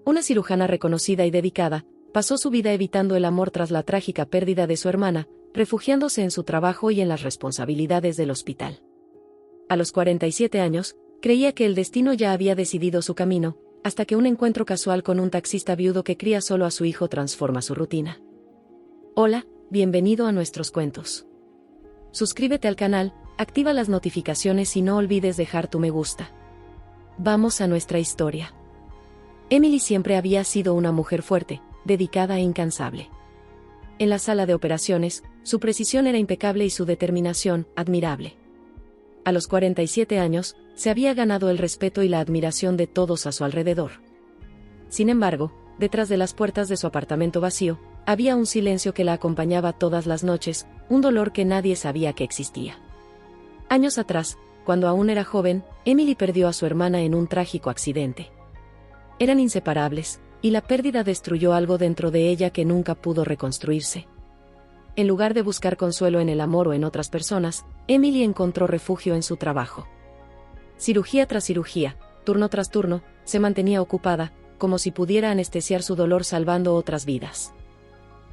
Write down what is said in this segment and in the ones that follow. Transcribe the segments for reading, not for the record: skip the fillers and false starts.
Una cirujana reconocida y dedicada, pasó su vida evitando el amor tras la trágica pérdida de su hermana, refugiándose en su trabajo y en las responsabilidades del hospital. A los 47 años, creía que el destino ya había decidido su camino, hasta que un encuentro casual con un taxista viudo que cría solo a su hijo transforma su rutina. Hola, bienvenido a nuestros cuentos. Suscríbete al canal, activa las notificaciones y no olvides dejar tu me gusta. Vamos a nuestra historia. Emily siempre había sido una mujer fuerte, dedicada e incansable. En la sala de operaciones, su precisión era impecable y su determinación, admirable. A los 47 años, se había ganado el respeto y la admiración de todos a su alrededor. Sin embargo, detrás de las puertas de su apartamento vacío, había un silencio que la acompañaba todas las noches, un dolor que nadie sabía que existía. Años atrás, cuando aún era joven, Emily perdió a su hermana en un trágico accidente. Eran inseparables, y la pérdida destruyó algo dentro de ella que nunca pudo reconstruirse. En lugar de buscar consuelo en el amor o en otras personas, Emily encontró refugio en su trabajo. Cirugía tras cirugía, turno tras turno, se mantenía ocupada, como si pudiera anestesiar su dolor salvando otras vidas.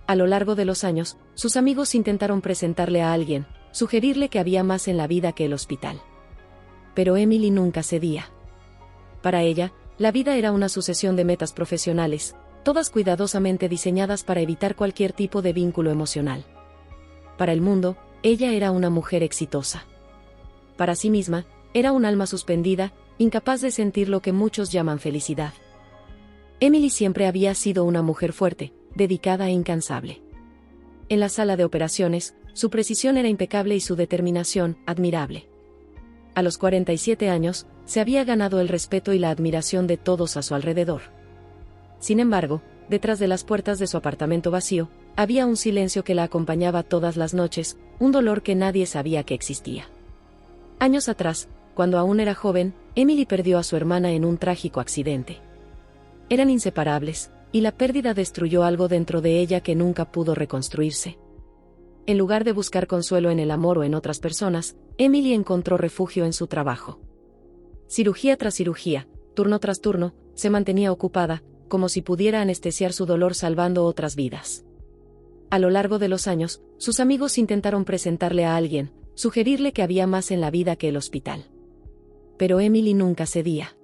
A lo largo de los años, sus amigos intentaron presentarle a alguien, sugerirle que había más en la vida que el hospital. Pero Emily nunca cedía. Para ella, la vida era una sucesión de metas profesionales, todas cuidadosamente diseñadas para evitar cualquier tipo de vínculo emocional. Para el mundo, ella era una mujer exitosa. Para sí misma, era un alma suspendida, incapaz de sentir lo que muchos llaman felicidad. Emily siempre había sido una mujer fuerte, dedicada e incansable. En la sala de operaciones, su precisión era impecable y su determinación, admirable. A los 47 años, se había ganado el respeto y la admiración de todos a su alrededor. Sin embargo, detrás de las puertas de su apartamento vacío, había un silencio que la acompañaba todas las noches, un dolor que nadie sabía que existía. Años atrás, cuando aún era joven, Emily perdió a su hermana en un trágico accidente. Eran inseparables, y la pérdida destruyó algo dentro de ella que nunca pudo reconstruirse. En lugar de buscar consuelo en el amor o en otras personas, Emily encontró refugio en su trabajo. Cirugía tras cirugía, turno tras turno, se mantenía ocupada, como si pudiera anestesiar su dolor salvando otras vidas. A lo largo de los años, sus amigos intentaron presentarle a alguien, sugerirle que había más en la vida que el hospital. Pero Emily nunca cedía.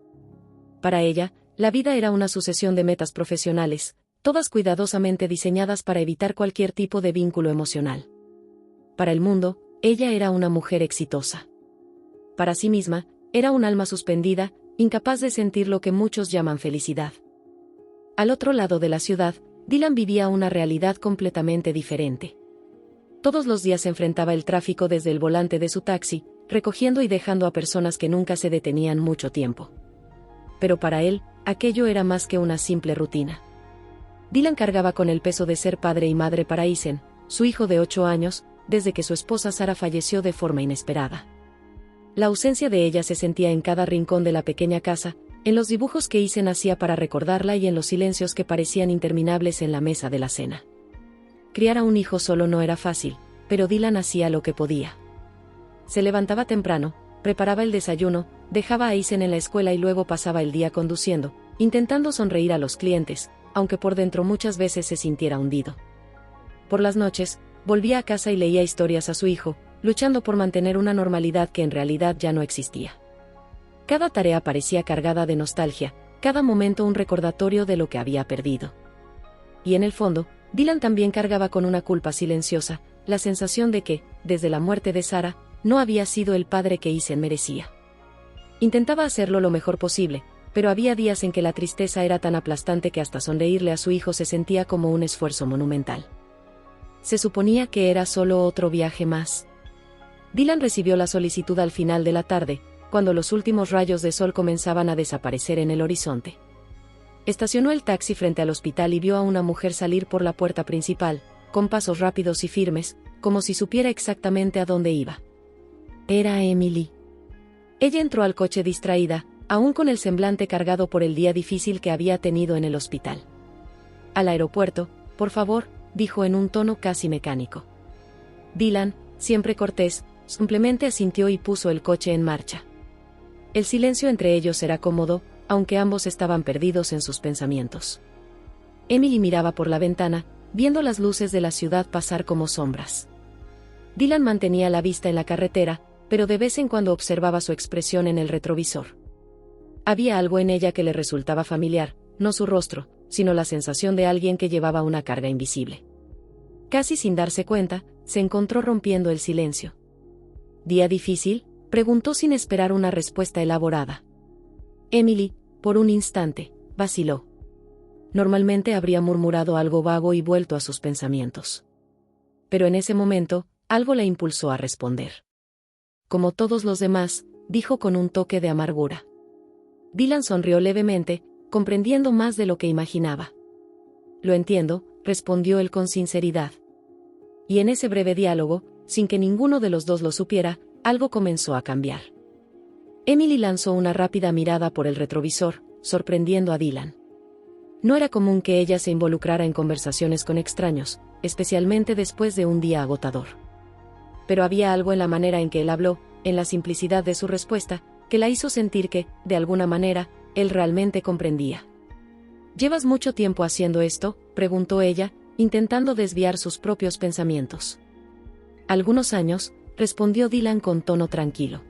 Para ella, la vida era una sucesión de metas profesionales, todas cuidadosamente diseñadas para evitar cualquier tipo de vínculo emocional. Para el mundo, ella era una mujer exitosa. Para sí misma, era un alma suspendida, incapaz de sentir lo que muchos llaman felicidad. Al otro lado de la ciudad, Dylan vivía una realidad completamente diferente. Todos los días enfrentaba el tráfico desde el volante de su taxi, recogiendo y dejando a personas que nunca se detenían mucho tiempo. Pero para él, aquello era más que una simple rutina. Dylan cargaba con el peso de ser padre y madre para Ethan, su hijo de 8 años, desde que su esposa Sarah falleció de forma inesperada. La ausencia de ella se sentía en cada rincón de la pequeña casa, en los dibujos que Ethan hacía para recordarla y en los silencios que parecían interminables en la mesa de la cena. Criar a un hijo solo no era fácil, pero Dylan hacía lo que podía. Se levantaba temprano, preparaba el desayuno, dejaba a Ethan en la escuela y luego pasaba el día conduciendo, intentando sonreír a los clientes, aunque por dentro muchas veces se sintiera hundido. Por las noches, volvía a casa y leía historias a su hijo, luchando por mantener una normalidad que en realidad ya no existía. Cada tarea parecía cargada de nostalgia, cada momento un recordatorio de lo que había perdido. Y en el fondo, Dylan también cargaba con una culpa silenciosa, la sensación de que, desde la muerte de Sarah, no había sido el padre que Ethan merecía. Intentaba hacerlo lo mejor posible, pero había días en que la tristeza era tan aplastante que hasta sonreírle a su hijo se sentía como un esfuerzo monumental. Se suponía que era solo otro viaje más. Dylan recibió la solicitud al final de la tarde, cuando los últimos rayos de sol comenzaban a desaparecer en el horizonte. Estacionó el taxi frente al hospital y vio a una mujer salir por la puerta principal, con pasos rápidos y firmes, como si supiera exactamente a dónde iba. Era Emily. Ella entró al coche distraída, aún con el semblante cargado por el día difícil que había tenido en el hospital. «Al aeropuerto, por favor», dijo en un tono casi mecánico. Dylan, siempre cortés, simplemente asintió y puso el coche en marcha. El silencio entre ellos era cómodo, aunque ambos estaban perdidos en sus pensamientos. Emily miraba por la ventana, viendo las luces de la ciudad pasar como sombras. Dylan mantenía la vista en la carretera, pero de vez en cuando observaba su expresión en el retrovisor. Había algo en ella que le resultaba familiar, no su rostro, sino la sensación de alguien que llevaba una carga invisible. Casi sin darse cuenta, se encontró rompiendo el silencio. ¿Día difícil?, preguntó sin esperar una respuesta elaborada. Emily, por un instante, vaciló. Normalmente habría murmurado algo vago y vuelto a sus pensamientos. Pero en ese momento, algo la impulsó a responder. Como todos los demás, dijo con un toque de amargura. Dylan sonrió levemente, comprendiendo más de lo que imaginaba. Lo entiendo, respondió él con sinceridad. Y en ese breve diálogo, sin que ninguno de los dos lo supiera, algo comenzó a cambiar. Emily lanzó una rápida mirada por el retrovisor, sorprendiendo a Dylan. No era común que ella se involucrara en conversaciones con extraños, especialmente después de un día agotador. Pero había algo en la manera en que él habló, en la simplicidad de su respuesta, que la hizo sentir que, de alguna manera, él realmente comprendía. ¿Llevas mucho tiempo haciendo esto?, preguntó ella, intentando desviar sus propios pensamientos. Algunos años, respondió Dylan con tono tranquilo.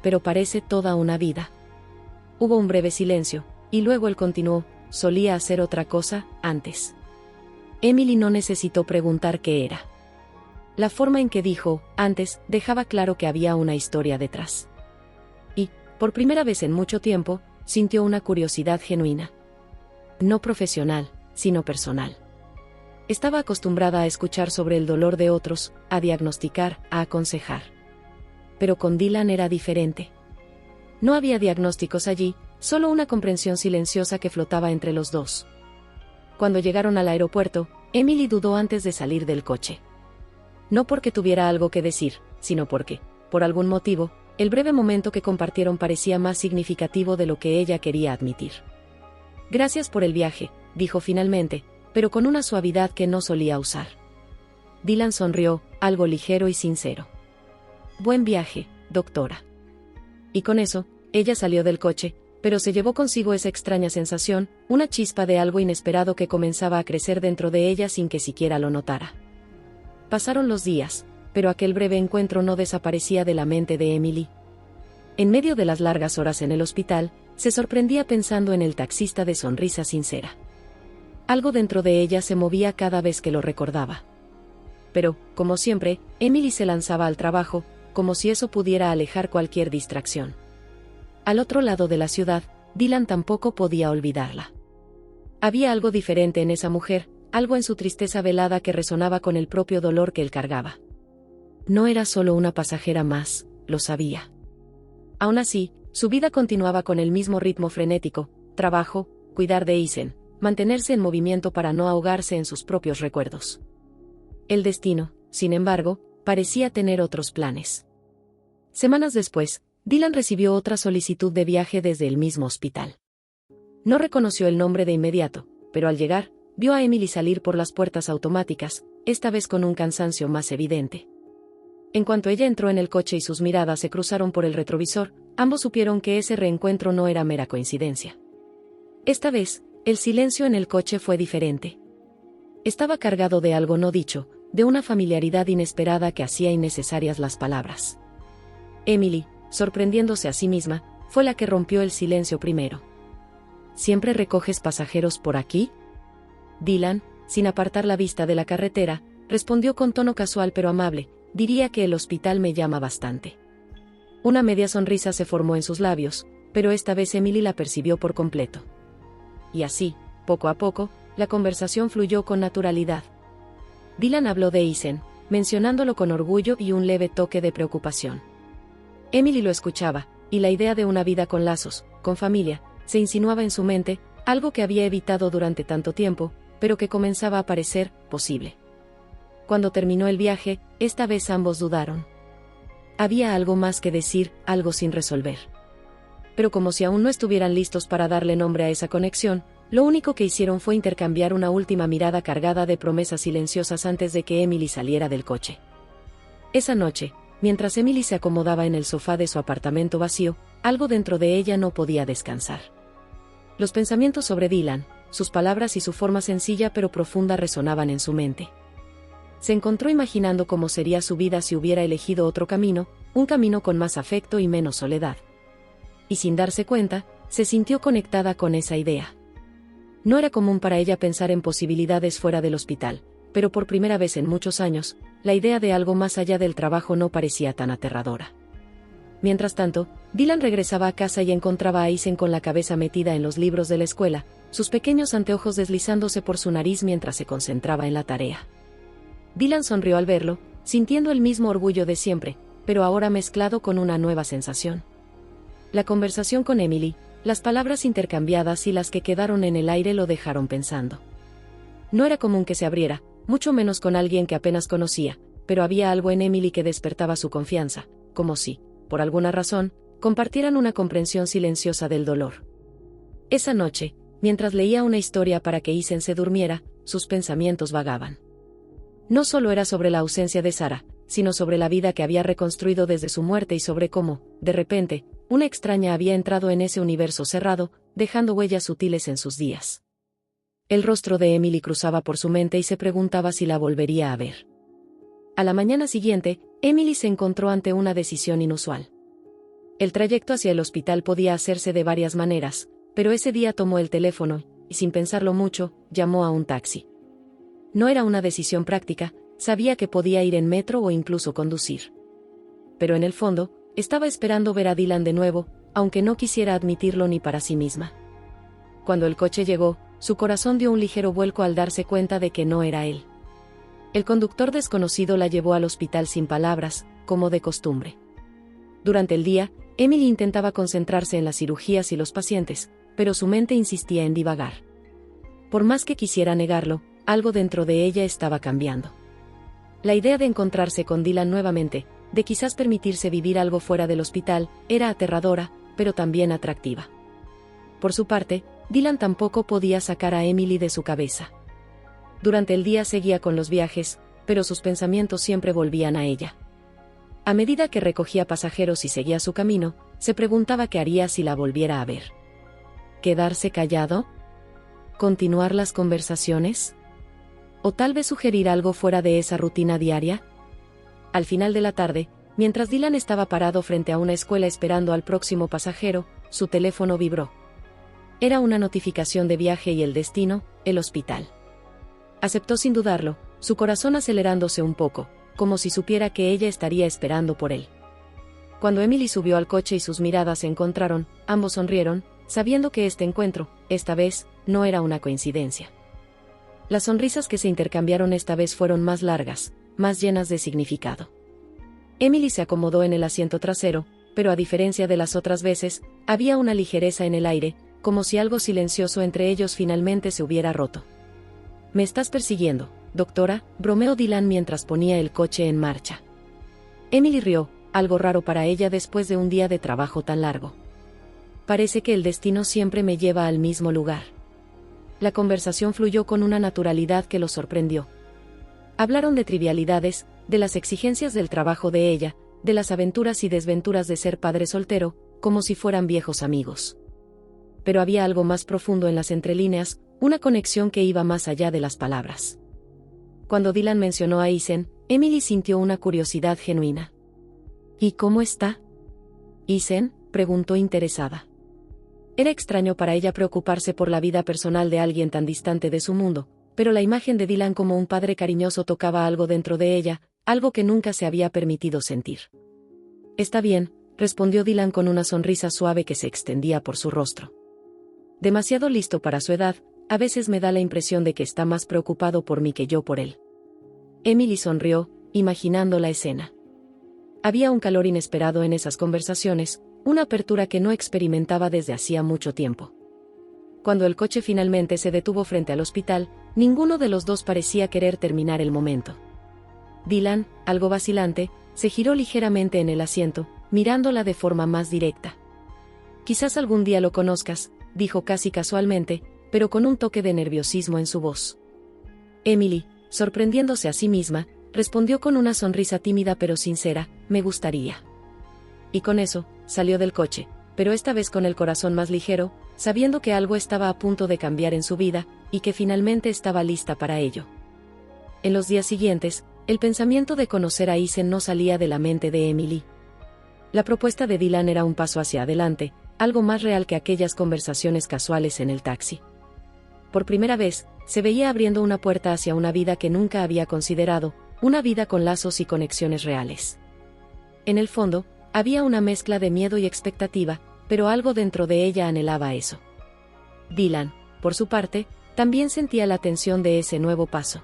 Pero parece toda una vida. Hubo un breve silencio, y luego él continuó, solía hacer otra cosa, antes. Emily no necesitó preguntar qué era. La forma en que dijo, antes, dejaba claro que había una historia detrás. Y, por primera vez en mucho tiempo, sintió una curiosidad genuina. No profesional, sino personal. Estaba acostumbrada a escuchar sobre el dolor de otros, a diagnosticar, a aconsejar. Pero con Dylan era diferente. No había diagnósticos allí, solo una comprensión silenciosa que flotaba entre los dos. Cuando llegaron al aeropuerto, Emily dudó antes de salir del coche. No porque tuviera algo que decir, sino porque, por algún motivo, el breve momento que compartieron parecía más significativo de lo que ella quería admitir. Gracias por el viaje, dijo finalmente, pero con una suavidad que no solía usar. Dylan sonrió, algo ligero y sincero. Buen viaje, doctora. Y con eso, ella salió del coche, pero se llevó consigo esa extraña sensación, una chispa de algo inesperado que comenzaba a crecer dentro de ella sin que siquiera lo notara. Pasaron los días, pero aquel breve encuentro no desaparecía de la mente de Emily. En medio de las largas horas en el hospital, se sorprendía pensando en el taxista de sonrisa sincera. Algo dentro de ella se movía cada vez que lo recordaba. Pero, como siempre, Emily se lanzaba al trabajo, como si eso pudiera alejar cualquier distracción. Al otro lado de la ciudad, Dylan tampoco podía olvidarla. Había algo diferente en esa mujer, algo en su tristeza velada que resonaba con el propio dolor que él cargaba. No era solo una pasajera más, lo sabía. Aún así, su vida continuaba con el mismo ritmo frenético: trabajo, cuidar de Isen, mantenerse en movimiento para no ahogarse en sus propios recuerdos. El destino, sin embargo, parecía tener otros planes. Semanas después, Dylan recibió otra solicitud de viaje desde el mismo hospital. No reconoció el nombre de inmediato, pero al llegar, vio a Emily salir por las puertas automáticas, esta vez con un cansancio más evidente. En cuanto ella entró en el coche y sus miradas se cruzaron por el retrovisor, ambos supieron que ese reencuentro no era mera coincidencia. Esta vez, el silencio en el coche fue diferente. Estaba cargado de algo no dicho, de una familiaridad inesperada que hacía innecesarias las palabras. Emily, sorprendiéndose a sí misma, fue la que rompió el silencio primero. ¿Siempre recoges pasajeros por aquí?, Dylan, sin apartar la vista de la carretera, respondió con tono casual pero amable: diría que el hospital me llama bastante. Una media sonrisa se formó en sus labios, pero esta vez Emily la percibió por completo. Y así, poco a poco, la conversación fluyó con naturalidad. Dylan habló de Isen, mencionándolo con orgullo y un leve toque de preocupación. Emily lo escuchaba, y la idea de una vida con lazos, con familia, se insinuaba en su mente, algo que había evitado durante tanto tiempo, pero que comenzaba a parecer posible. Cuando terminó el viaje, esta vez ambos dudaron. Había algo más que decir, algo sin resolver. Pero como si aún no estuvieran listos para darle nombre a esa conexión, lo único que hicieron fue intercambiar una última mirada cargada de promesas silenciosas antes de que Emily saliera del coche. Esa noche, mientras Emily se acomodaba en el sofá de su apartamento vacío, algo dentro de ella no podía descansar. Los pensamientos sobre Dylan, sus palabras y su forma sencilla pero profunda resonaban en su mente. Se encontró imaginando cómo sería su vida si hubiera elegido otro camino, un camino con más afecto y menos soledad. Y sin darse cuenta, se sintió conectada con esa idea. No era común para ella pensar en posibilidades fuera del hospital, pero por primera vez en muchos años, la idea de algo más allá del trabajo no parecía tan aterradora. Mientras tanto, Dylan regresaba a casa y encontraba a Aizen con la cabeza metida en los libros de la escuela, sus pequeños anteojos deslizándose por su nariz mientras se concentraba en la tarea. Dylan sonrió al verlo, sintiendo el mismo orgullo de siempre, pero ahora mezclado con una nueva sensación. La conversación con Emily, las palabras intercambiadas y las que quedaron en el aire lo dejaron pensando. No era común que se abriera, mucho menos con alguien que apenas conocía, pero había algo en Emily que despertaba su confianza, como si, por alguna razón, compartieran una comprensión silenciosa del dolor. Esa noche, mientras leía una historia para que Aizen se durmiera, sus pensamientos vagaban. No solo era sobre la ausencia de Sarah, sino sobre la vida que había reconstruido desde su muerte y sobre cómo, de repente, una extraña había entrado en ese universo cerrado, dejando huellas sutiles en sus días. El rostro de Emily cruzaba por su mente y se preguntaba si la volvería a ver. A la mañana siguiente, Emily se encontró ante una decisión inusual. El trayecto hacia el hospital podía hacerse de varias maneras, pero ese día tomó el teléfono y, sin pensarlo mucho, llamó a un taxi. No era una decisión práctica, sabía que podía ir en metro o incluso conducir. Pero en el fondo, estaba esperando ver a Dylan de nuevo, aunque no quisiera admitirlo ni para sí misma. Cuando el coche llegó, su corazón dio un ligero vuelco al darse cuenta de que no era él. El conductor desconocido la llevó al hospital sin palabras, como de costumbre. Durante el día, Emily intentaba concentrarse en las cirugías y los pacientes, pero su mente insistía en divagar. Por más que quisiera negarlo, algo dentro de ella estaba cambiando. La idea de encontrarse con Dylan nuevamente, de quizás permitirse vivir algo fuera del hospital, era aterradora, pero también atractiva. Por su parte, Dylan tampoco podía sacar a Emily de su cabeza. Durante el día seguía con los viajes, pero sus pensamientos siempre volvían a ella. A medida que recogía pasajeros y seguía su camino, se preguntaba qué haría si la volviera a ver. ¿Quedarse callado? ¿Continuar las conversaciones? ¿O tal vez sugerir algo fuera de esa rutina diaria? Al final de la tarde, mientras Dylan estaba parado frente a una escuela esperando al próximo pasajero, su teléfono vibró. Era una notificación de viaje y el destino, el hospital. Aceptó sin dudarlo, su corazón acelerándose un poco, como si supiera que ella estaría esperando por él. Cuando Emily subió al coche y sus miradas se encontraron, ambos sonrieron, sabiendo que este encuentro, esta vez, no era una coincidencia. Las sonrisas que se intercambiaron esta vez fueron más largas, más llenas de significado. Emily se acomodó en el asiento trasero, pero a diferencia de las otras veces, había una ligereza en el aire, como si algo silencioso entre ellos finalmente se hubiera roto. «¿Me estás persiguiendo, doctora?», bromeó Dylan mientras ponía el coche en marcha. Emily rió, algo raro para ella después de un día de trabajo tan largo. «Parece que el destino siempre me lleva al mismo lugar». La conversación fluyó con una naturalidad que lo sorprendió. Hablaron de trivialidades, de las exigencias del trabajo de ella, de las aventuras y desventuras de ser padre soltero, como si fueran viejos amigos. Pero había algo más profundo en las entrelíneas, una conexión que iba más allá de las palabras. Cuando Dylan mencionó a Aizen, Emily sintió una curiosidad genuina. «¿Y cómo está?» «¿Aizen?», preguntó interesada. Era extraño para ella preocuparse por la vida personal de alguien tan distante de su mundo, pero la imagen de Dylan como un padre cariñoso tocaba algo dentro de ella, algo que nunca se había permitido sentir. «Está bien», respondió Dylan con una sonrisa suave que se extendía por su rostro. «Demasiado listo para su edad, a veces me da la impresión de que está más preocupado por mí que yo por él». Emily sonrió, imaginando la escena. Había un calor inesperado en esas conversaciones, una apertura que no experimentaba desde hacía mucho tiempo. Cuando el coche finalmente se detuvo frente al hospital, ninguno de los dos parecía querer terminar el momento. Dylan, algo vacilante, se giró ligeramente en el asiento, mirándola de forma más directa. «Quizás algún día lo conozcas», dijo casi casualmente, pero con un toque de nerviosismo en su voz. Emily, sorprendiéndose a sí misma, respondió con una sonrisa tímida pero sincera: «Me gustaría». Y con eso, salió del coche, pero esta vez con el corazón más ligero, sabiendo que algo estaba a punto de cambiar en su vida, y que finalmente estaba lista para ello. En los días siguientes, el pensamiento de conocer a Eisen no salía de la mente de Emily. La propuesta de Dylan era un paso hacia adelante, algo más real que aquellas conversaciones casuales en el taxi. Por primera vez, se veía abriendo una puerta hacia una vida que nunca había considerado, una vida con lazos y conexiones reales. En el fondo, había una mezcla de miedo y expectativa, pero algo dentro de ella anhelaba eso. Dylan, por su parte, también sentía la tensión de ese nuevo paso.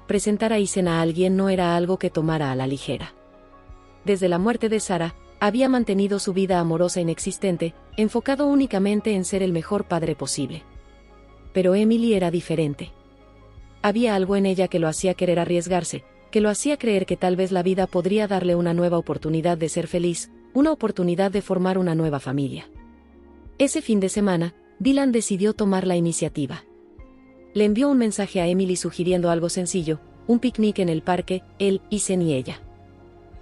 Presentar a Eisen a alguien no era algo que tomara a la ligera. Desde la muerte de Sarah, había mantenido su vida amorosa inexistente, enfocado únicamente en ser el mejor padre posible. Pero Emily era diferente. Había algo en ella que lo hacía querer arriesgarse, que lo hacía creer que tal vez la vida podría darle una nueva oportunidad de ser feliz, una oportunidad de formar una nueva familia. Ese fin de semana, Dylan decidió tomar la iniciativa. Le envió un mensaje a Emily sugiriendo algo sencillo, un picnic en el parque, él, Eisen y ella.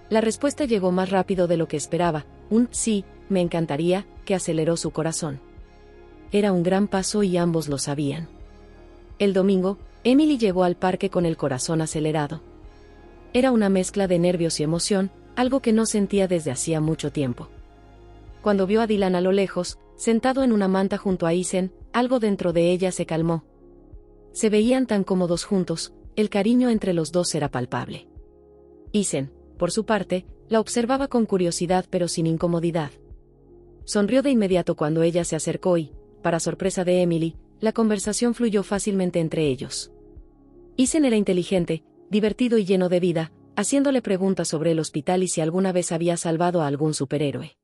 La respuesta llegó más rápido de lo que esperaba, un sí, me encantaría, que aceleró su corazón. Era un gran paso y ambos lo sabían. El domingo, Emily llegó al parque con el corazón acelerado. Era una mezcla de nervios y emoción, algo que no sentía desde hacía mucho tiempo. Cuando vio a Dylan a lo lejos, sentado en una manta junto a Eisen, algo dentro de ella se calmó. Se veían tan cómodos juntos, el cariño entre los dos era palpable. Eisen, por su parte, la observaba con curiosidad pero sin incomodidad. Sonrió de inmediato cuando ella se acercó y, para sorpresa de Emily, la conversación fluyó fácilmente entre ellos. Eisen era inteligente, divertido y lleno de vida, haciéndole preguntas sobre el hospital y si alguna vez había salvado a algún superhéroe.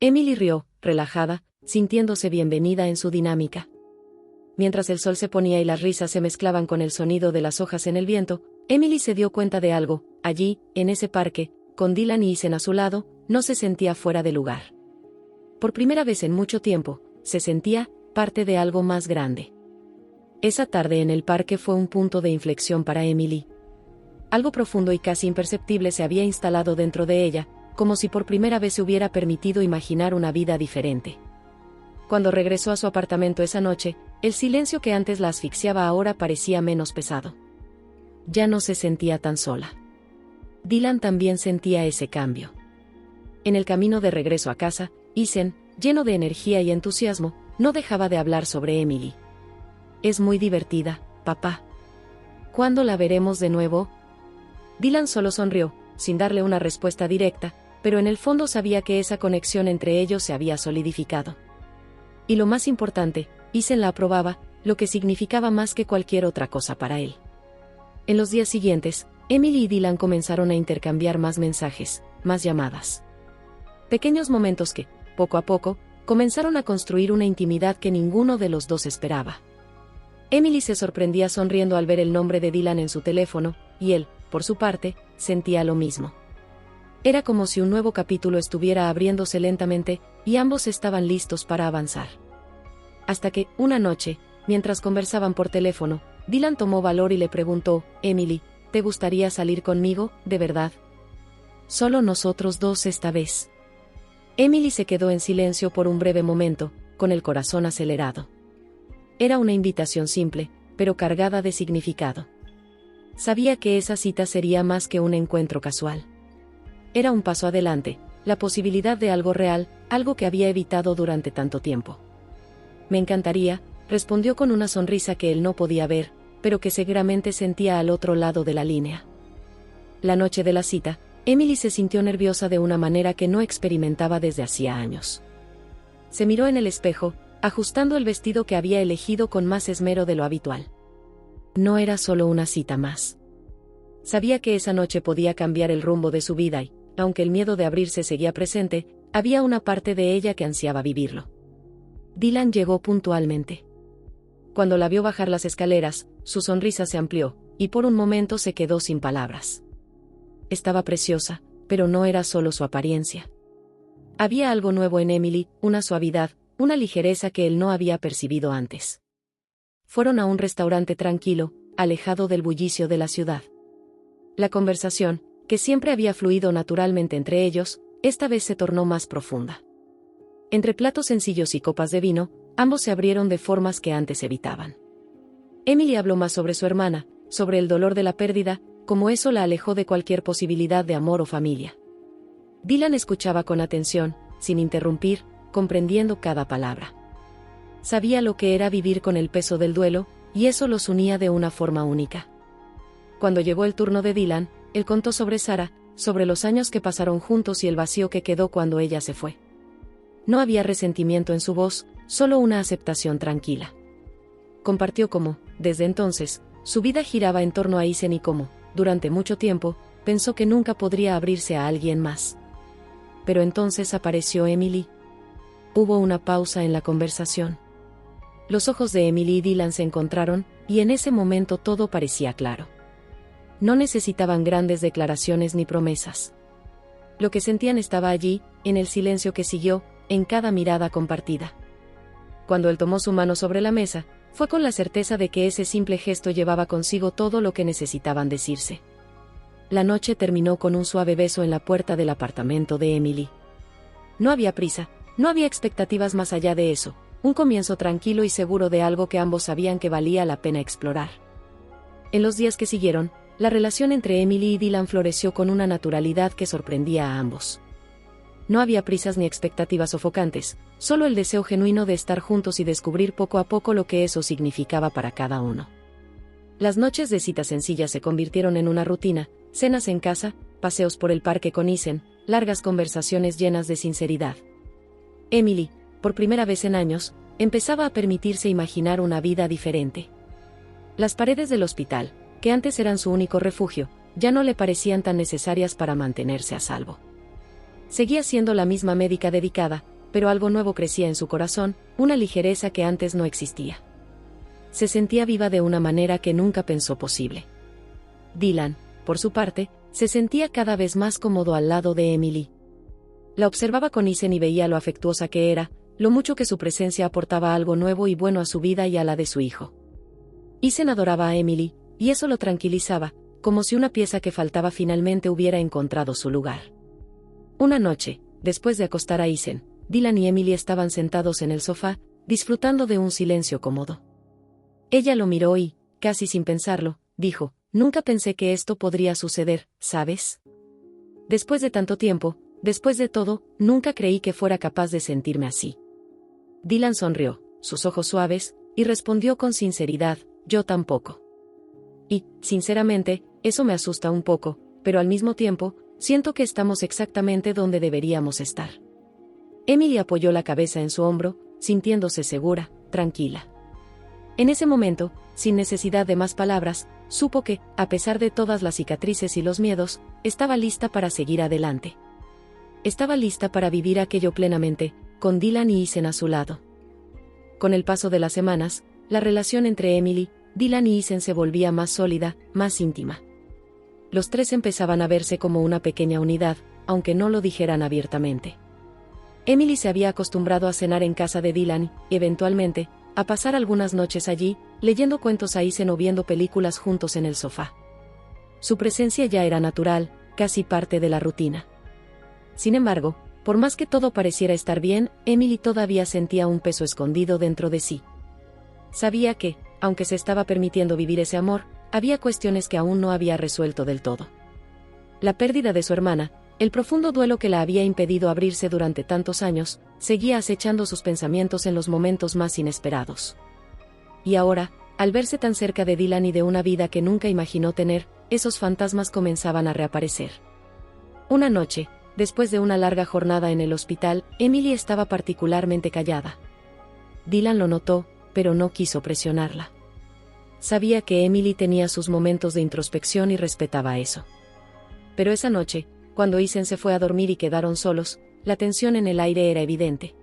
Emily rió, relajada, sintiéndose bienvenida en su dinámica. Mientras el sol se ponía y las risas se mezclaban con el sonido de las hojas en el viento, Emily se dio cuenta de algo: allí, en ese parque, con Dylan y Eisen a su lado, no se sentía fuera de lugar. Por primera vez en mucho tiempo, se sentía parte de algo más grande. Esa tarde en el parque fue un punto de inflexión para Emily. Algo profundo y casi imperceptible se había instalado dentro de ella, como si por primera vez se hubiera permitido imaginar una vida diferente. Cuando regresó a su apartamento esa noche, el silencio que antes la asfixiaba ahora parecía menos pesado. Ya no se sentía tan sola. Dylan también sentía ese cambio. En el camino de regreso a casa, Eisen, lleno de energía y entusiasmo, no dejaba de hablar sobre Emily. Es muy divertida, papá. ¿Cuándo la veremos de nuevo? Dylan solo sonrió, sin darle una respuesta directa, pero en el fondo sabía que esa conexión entre ellos se había solidificado. Y lo más importante, Eisen la aprobaba, lo que significaba más que cualquier otra cosa para él. En los días siguientes, Emily y Dylan comenzaron a intercambiar más mensajes, más llamadas. Pequeños momentos que, poco a poco, comenzaron a construir una intimidad que ninguno de los dos esperaba. Emily se sorprendía sonriendo al ver el nombre de Dylan en su teléfono, y él, por su parte, sentía lo mismo. Era como si un nuevo capítulo estuviera abriéndose lentamente, y ambos estaban listos para avanzar. Hasta que, una noche, mientras conversaban por teléfono, Dylan tomó valor y le preguntó: Emily, ¿te gustaría salir conmigo, de verdad? Solo nosotros dos esta vez. Emily se quedó en silencio por un breve momento, con el corazón acelerado. Era una invitación simple, pero cargada de significado. Sabía que esa cita sería más que un encuentro casual. Era un paso adelante, la posibilidad de algo real, algo que había evitado durante tanto tiempo. Me encantaría, respondió con una sonrisa que él no podía ver, pero que seguramente sentía al otro lado de la línea. La noche de la cita, Emily se sintió nerviosa de una manera que no experimentaba desde hacía años. Se miró en el espejo, ajustando el vestido que había elegido con más esmero de lo habitual. No era solo una cita más. Sabía que esa noche podía cambiar el rumbo de su vida y, aunque el miedo de abrirse seguía presente, había una parte de ella que ansiaba vivirlo. Dylan llegó puntualmente. Cuando la vio bajar las escaleras, su sonrisa se amplió, y por un momento se quedó sin palabras. Estaba preciosa, pero no era solo su apariencia. Había algo nuevo en Emily, una suavidad, una ligereza que él no había percibido antes. Fueron a un restaurante tranquilo, alejado del bullicio de la ciudad. La conversación, que siempre había fluido naturalmente entre ellos, esta vez se tornó más profunda. Entre platos sencillos y copas de vino, ambos se abrieron de formas que antes evitaban. Emily habló más sobre su hermana, sobre el dolor de la pérdida, como eso la alejó de cualquier posibilidad de amor o familia. Dylan escuchaba con atención, sin interrumpir, comprendiendo cada palabra. Sabía lo que era vivir con el peso del duelo, y eso los unía de una forma única. Cuando llegó el turno de Dylan, él contó sobre Sarah, sobre los años que pasaron juntos y el vacío que quedó cuando ella se fue. No había resentimiento en su voz, solo una aceptación tranquila. Compartió cómo, desde entonces, su vida giraba en torno a Eisen y cómo, durante mucho tiempo, pensó que nunca podría abrirse a alguien más. Pero entonces apareció Emily. Hubo una pausa en la conversación. Los ojos de Emily y Dylan se encontraron, y en ese momento todo parecía claro. No necesitaban grandes declaraciones ni promesas. Lo que sentían estaba allí, en el silencio que siguió, en cada mirada compartida. Cuando él tomó su mano sobre la mesa, fue con la certeza de que ese simple gesto llevaba consigo todo lo que necesitaban decirse. La noche terminó con un suave beso en la puerta del apartamento de Emily. No había prisa, no había expectativas más allá de eso, un comienzo tranquilo y seguro de algo que ambos sabían que valía la pena explorar. En los días que siguieron, la relación entre Emily y Dylan floreció con una naturalidad que sorprendía a ambos. No había prisas ni expectativas sofocantes, solo el deseo genuino de estar juntos y descubrir poco a poco lo que eso significaba para cada uno. Las noches de citas sencillas se convirtieron en una rutina, cenas en casa, paseos por el parque con Eisen, largas conversaciones llenas de sinceridad. Emily, por primera vez en años, empezaba a permitirse imaginar una vida diferente. Las paredes del hospital, que antes eran su único refugio, ya no le parecían tan necesarias para mantenerse a salvo. Seguía siendo la misma médica dedicada, pero algo nuevo crecía en su corazón, una ligereza que antes no existía. Se sentía viva de una manera que nunca pensó posible. Dylan, por su parte, se sentía cada vez más cómodo al lado de Emily. La observaba con Eisen y veía lo afectuosa que era, lo mucho que su presencia aportaba algo nuevo y bueno a su vida y a la de su hijo. Eisen adoraba a Emily, y eso lo tranquilizaba, como si una pieza que faltaba finalmente hubiera encontrado su lugar. Una noche, después de acostar a Eisen, Dylan y Emily estaban sentados en el sofá, disfrutando de un silencio cómodo. Ella lo miró y, casi sin pensarlo, dijo: «Nunca pensé que esto podría suceder, ¿sabes? Después de tanto tiempo, después de todo, nunca creí que fuera capaz de sentirme así». Dylan sonrió, sus ojos suaves, y respondió con sinceridad: «Yo tampoco. Y, sinceramente, eso me asusta un poco, pero al mismo tiempo, siento que estamos exactamente donde deberíamos estar». Emily apoyó la cabeza en su hombro, sintiéndose segura, tranquila. En ese momento, sin necesidad de más palabras, supo que, a pesar de todas las cicatrices y los miedos, estaba lista para seguir adelante. Estaba lista para vivir aquello plenamente, con Dylan y Eisen a su lado. Con el paso de las semanas, la relación entre Emily, Dylan y Eisen se volvía más sólida, más íntima. Los tres empezaban a verse como una pequeña unidad, aunque no lo dijeran abiertamente. Emily se había acostumbrado a cenar en casa de Dylan y, eventualmente, a pasar algunas noches allí, leyendo cuentos a Eisen o viendo películas juntos en el sofá. Su presencia ya era natural, casi parte de la rutina. Sin embargo, por más que todo pareciera estar bien, Emily todavía sentía un peso escondido dentro de sí. Sabía que, aunque se estaba permitiendo vivir ese amor, había cuestiones que aún no había resuelto del todo. La pérdida de su hermana, el profundo duelo que la había impedido abrirse durante tantos años, seguía acechando sus pensamientos en los momentos más inesperados. Y ahora, al verse tan cerca de Dylan y de una vida que nunca imaginó tener, esos fantasmas comenzaban a reaparecer. Una noche, después de una larga jornada en el hospital, Emily estaba particularmente callada. Dylan lo notó, pero no quiso presionarla. Sabía que Emily tenía sus momentos de introspección y respetaba eso. Pero esa noche, cuando Eisen se fue a dormir y quedaron solos, la tensión en el aire era evidente.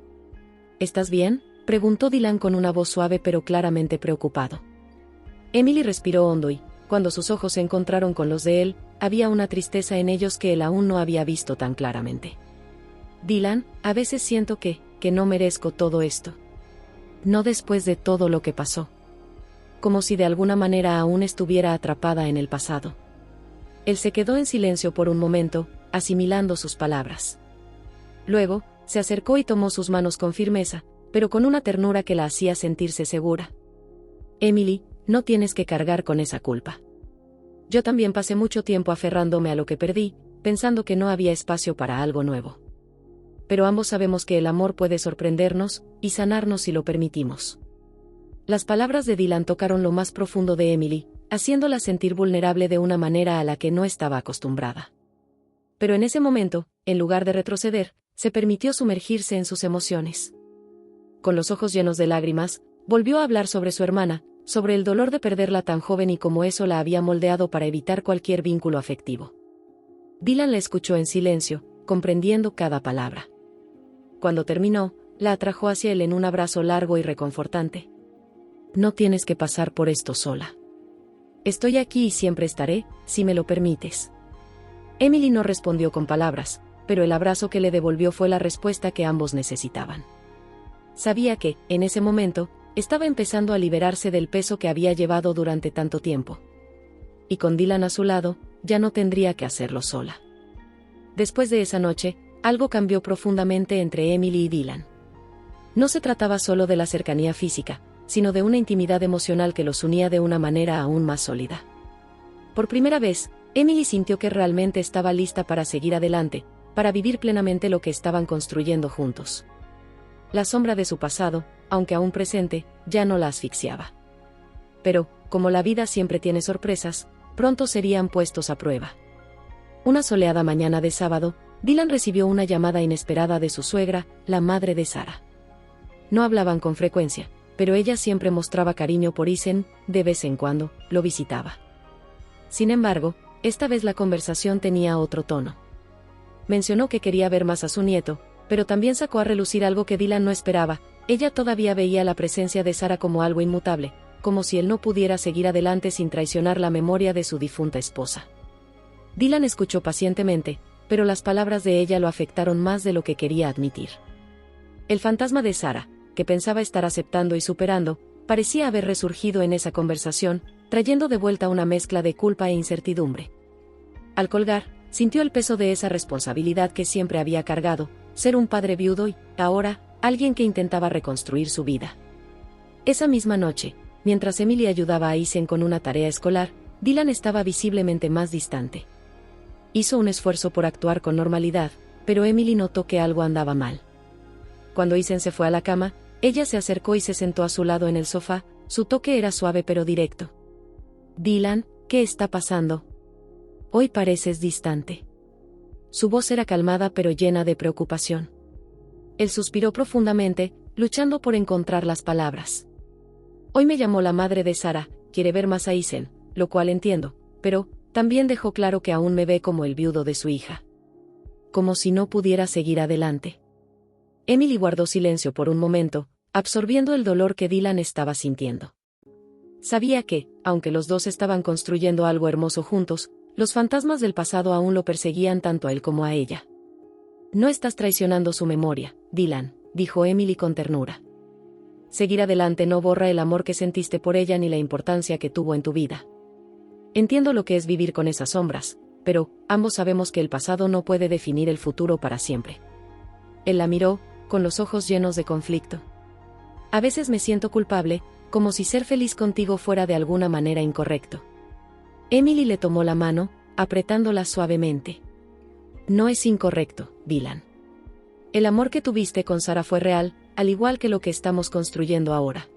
«¿Estás bien?», preguntó Dylan con una voz suave pero claramente preocupado. Emily respiró hondo y, cuando sus ojos se encontraron con los de él, había una tristeza en ellos que él aún no había visto tan claramente. «Dylan, a veces siento que no merezco todo esto. No después de todo lo que pasó». Como si de alguna manera aún estuviera atrapada en el pasado. Él se quedó en silencio por un momento, asimilando sus palabras. Luego, se acercó y tomó sus manos con firmeza, pero con una ternura que la hacía sentirse segura. Emily, no tienes que cargar con esa culpa. Yo también pasé mucho tiempo aferrándome a lo que perdí, pensando que no había espacio para algo nuevo. Pero ambos sabemos que el amor puede sorprendernos y sanarnos si lo permitimos. Las palabras de Dylan tocaron lo más profundo de Emily, haciéndola sentir vulnerable de una manera a la que no estaba acostumbrada. Pero en ese momento, en lugar de retroceder, se permitió sumergirse en sus emociones. Con los ojos llenos de lágrimas, volvió a hablar sobre su hermana, sobre el dolor de perderla tan joven y cómo eso la había moldeado para evitar cualquier vínculo afectivo. Dylan la escuchó en silencio, comprendiendo cada palabra. Cuando terminó, la atrajo hacia él en un abrazo largo y reconfortante. No tienes que pasar por esto sola. Estoy aquí y siempre estaré, si me lo permites. Emily no respondió con palabras, pero el abrazo que le devolvió fue la respuesta que ambos necesitaban. Sabía que, en ese momento, estaba empezando a liberarse del peso que había llevado durante tanto tiempo. Y con Dylan a su lado, ya no tendría que hacerlo sola. Después de esa noche, algo cambió profundamente entre Emily y Dylan. No se trataba solo de la cercanía física, sino de una intimidad emocional que los unía de una manera aún más sólida. Por primera vez, Emily sintió que realmente estaba lista para seguir adelante, para vivir plenamente lo que estaban construyendo juntos. La sombra de su pasado, aunque aún presente, ya no la asfixiaba. Pero, como la vida siempre tiene sorpresas, pronto serían puestos a prueba. Una soleada mañana de sábado, Dylan recibió una llamada inesperada de su suegra, la madre de Sarah. No hablaban con frecuencia, pero ella siempre mostraba cariño por Isen, de vez en cuando, lo visitaba. Sin embargo, esta vez la conversación tenía otro tono. Mencionó que quería ver más a su nieto, pero también sacó a relucir algo que Dylan no esperaba. Ella todavía veía la presencia de Sarah como algo inmutable, como si él no pudiera seguir adelante sin traicionar la memoria de su difunta esposa. Dylan escuchó pacientemente, pero las palabras de ella lo afectaron más de lo que quería admitir. El fantasma de Sarah, que pensaba estar aceptando y superando, parecía haber resurgido en esa conversación, trayendo de vuelta una mezcla de culpa e incertidumbre. Al colgar, sintió el peso de esa responsabilidad que siempre había cargado, ser un padre viudo y, ahora, alguien que intentaba reconstruir su vida. Esa misma noche, mientras Emily ayudaba a Isen con una tarea escolar, Dylan estaba visiblemente más distante. Hizo un esfuerzo por actuar con normalidad, pero Emily notó que algo andaba mal. Cuando Isen se fue a la cama, ella se acercó y se sentó a su lado en el sofá. Su toque era suave pero directo. Dylan, ¿qué está pasando? Hoy pareces distante. Su voz era calmada pero llena de preocupación. Él suspiró profundamente, luchando por encontrar las palabras. Hoy me llamó la madre de Sarah, quiere ver más a Isen, lo cual entiendo, pero también dejó claro que aún me ve como el viudo de su hija. Como si no pudiera seguir adelante. Emily guardó silencio por un momento, absorbiendo el dolor que Dylan estaba sintiendo. Sabía que, aunque los dos estaban construyendo algo hermoso juntos, los fantasmas del pasado aún lo perseguían tanto a él como a ella. No estás traicionando su memoria, Dylan, dijo Emily con ternura. Seguir adelante no borra el amor que sentiste por ella ni la importancia que tuvo en tu vida. Entiendo lo que es vivir con esas sombras, pero ambos sabemos que el pasado no puede definir el futuro para siempre. Él la miró, con los ojos llenos de conflicto. A veces me siento culpable, como si ser feliz contigo fuera de alguna manera incorrecto. Emily le tomó la mano, apretándola suavemente. No es incorrecto, Dylan. El amor que tuviste con Sarah fue real, al igual que lo que estamos construyendo ahora.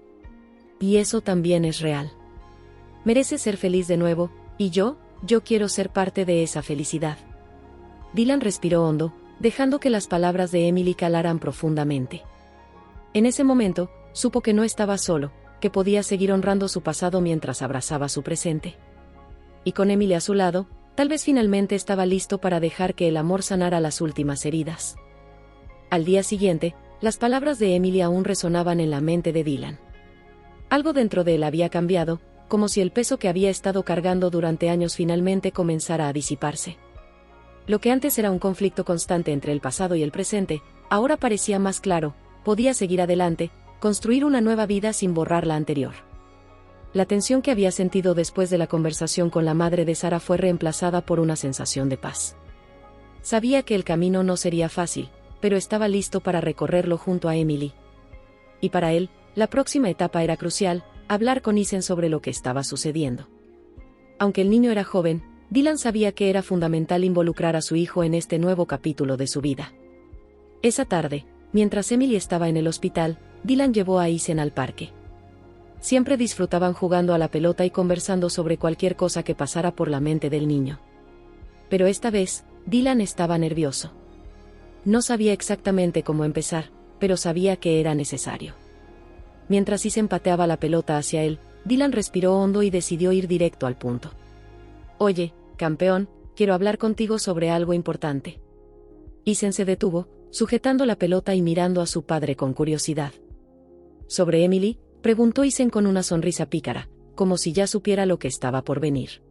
Y eso también es real. Mereces ser feliz de nuevo, y yo quiero ser parte de esa felicidad. Dylan respiró hondo, dejando que las palabras de Emily calaran profundamente. En ese momento, supo que no estaba solo, que podía seguir honrando su pasado mientras abrazaba su presente. Y con Emily a su lado, tal vez finalmente estaba listo para dejar que el amor sanara las últimas heridas. Al día siguiente, las palabras de Emily aún resonaban en la mente de Dylan. Algo dentro de él había cambiado, como si el peso que había estado cargando durante años finalmente comenzara a disiparse. Lo que antes era un conflicto constante entre el pasado y el presente, ahora parecía más claro, podía seguir adelante, construir una nueva vida sin borrar la anterior. La tensión que había sentido después de la conversación con la madre de Sarah fue reemplazada por una sensación de paz. Sabía que el camino no sería fácil, pero estaba listo para recorrerlo junto a Emily. Y para él, la próxima etapa era crucial: hablar con Isen sobre lo que estaba sucediendo. Aunque el niño era joven, Dylan sabía que era fundamental involucrar a su hijo en este nuevo capítulo de su vida. Esa tarde, mientras Emily estaba en el hospital, Dylan llevó a Isen al parque. Siempre disfrutaban jugando a la pelota y conversando sobre cualquier cosa que pasara por la mente del niño. Pero esta vez, Dylan estaba nervioso. No sabía exactamente cómo empezar, pero sabía que era necesario. Mientras Isen pateaba la pelota hacia él, Dylan respiró hondo y decidió ir directo al punto. «Oye, campeón, quiero hablar contigo sobre algo importante». Isen se detuvo, sujetando la pelota y mirando a su padre con curiosidad. «¿Sobre Emily?», preguntó Isen con una sonrisa pícara, como si ya supiera lo que estaba por venir.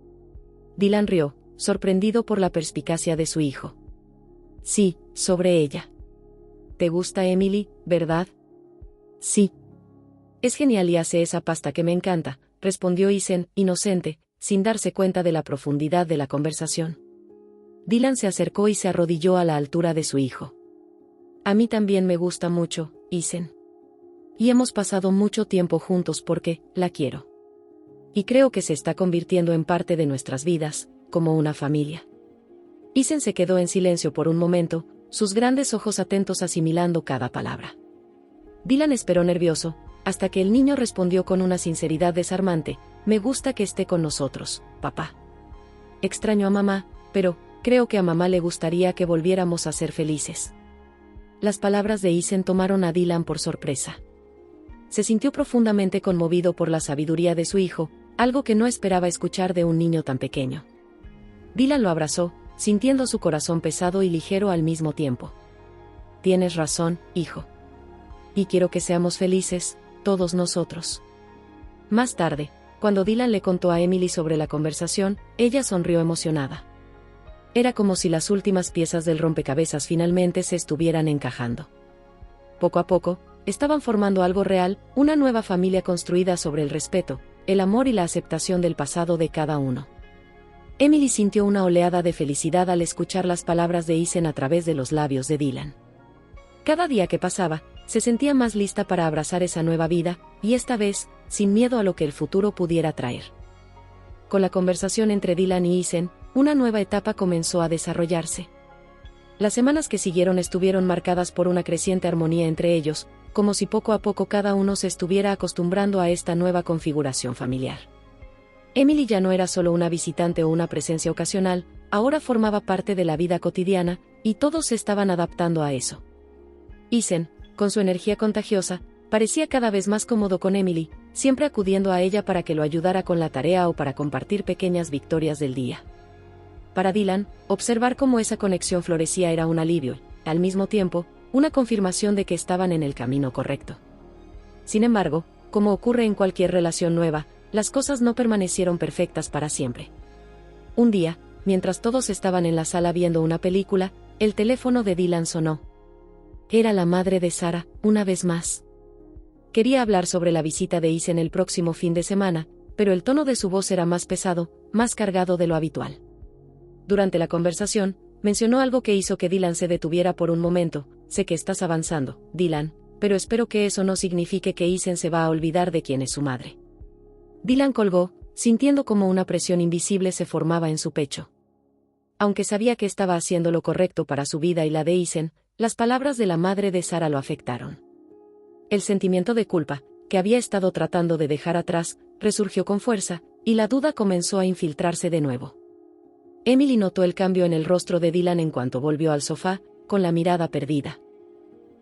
Dylan rió, sorprendido por la perspicacia de su hijo. «Sí, sobre ella». «¿Te gusta Emily, verdad?» «Sí». «Es genial y hace esa pasta que me encanta», respondió Isen, inocente, sin darse cuenta de la profundidad de la conversación. Dylan se acercó y se arrodilló a la altura de su hijo. «A mí también me gusta mucho, Isen. Y hemos pasado mucho tiempo juntos porque la quiero. Y creo que se está convirtiendo en parte de nuestras vidas, como una familia». Isen se quedó en silencio por un momento, sus grandes ojos atentos asimilando cada palabra. Dylan esperó nervioso, hasta que el niño respondió con una sinceridad desarmante: «Me gusta que esté con nosotros, papá. Extraño a mamá, pero creo que a mamá le gustaría que volviéramos a ser felices». Las palabras de Isen tomaron a Dylan por sorpresa. Se sintió profundamente conmovido por la sabiduría de su hijo, algo que no esperaba escuchar de un niño tan pequeño. Dylan lo abrazó, sintiendo su corazón pesado y ligero al mismo tiempo. «Tienes razón, hijo. Y quiero que seamos felices, todos nosotros». Más tarde, cuando Dylan le contó a Emily sobre la conversación, ella sonrió emocionada. Era como si las últimas piezas del rompecabezas finalmente se estuvieran encajando. Poco a poco, estaban formando algo real, una nueva familia construida sobre el respeto, el amor y la aceptación del pasado de cada uno. Emily sintió una oleada de felicidad al escuchar las palabras de Isen a través de los labios de Dylan. Cada día que pasaba, se sentía más lista para abrazar esa nueva vida, y esta vez, sin miedo a lo que el futuro pudiera traer. Con la conversación entre Dylan y Isen, una nueva etapa comenzó a desarrollarse. Las semanas que siguieron estuvieron marcadas por una creciente armonía entre ellos, como si poco a poco cada uno se estuviera acostumbrando a esta nueva configuración familiar. Emily ya no era solo una visitante o una presencia ocasional, ahora formaba parte de la vida cotidiana, y todos se estaban adaptando a eso. Isen, con su energía contagiosa, parecía cada vez más cómodo con Emily, siempre acudiendo a ella para que lo ayudara con la tarea o para compartir pequeñas victorias del día. Para Dylan, observar cómo esa conexión florecía era un alivio, al mismo tiempo, una confirmación de que estaban en el camino correcto. Sin embargo, como ocurre en cualquier relación nueva, las cosas no permanecieron perfectas para siempre. Un día, mientras todos estaban en la sala viendo una película, el teléfono de Dylan sonó. Era la madre de Sarah, una vez más. Quería hablar sobre la visita de Isen el próximo fin de semana, pero el tono de su voz era más pesado, más cargado de lo habitual. Durante la conversación, mencionó algo que hizo que Dylan se detuviera por un momento. «Sé que estás avanzando, Dylan, pero espero que eso no signifique que Isen se va a olvidar de quién es su madre». Dylan colgó, sintiendo como una presión invisible se formaba en su pecho. Aunque sabía que estaba haciendo lo correcto para su vida y la de Isen, las palabras de la madre de Sarah lo afectaron. El sentimiento de culpa, que había estado tratando de dejar atrás, resurgió con fuerza, y la duda comenzó a infiltrarse de nuevo. Emily notó el cambio en el rostro de Dylan en cuanto volvió al sofá, con la mirada perdida.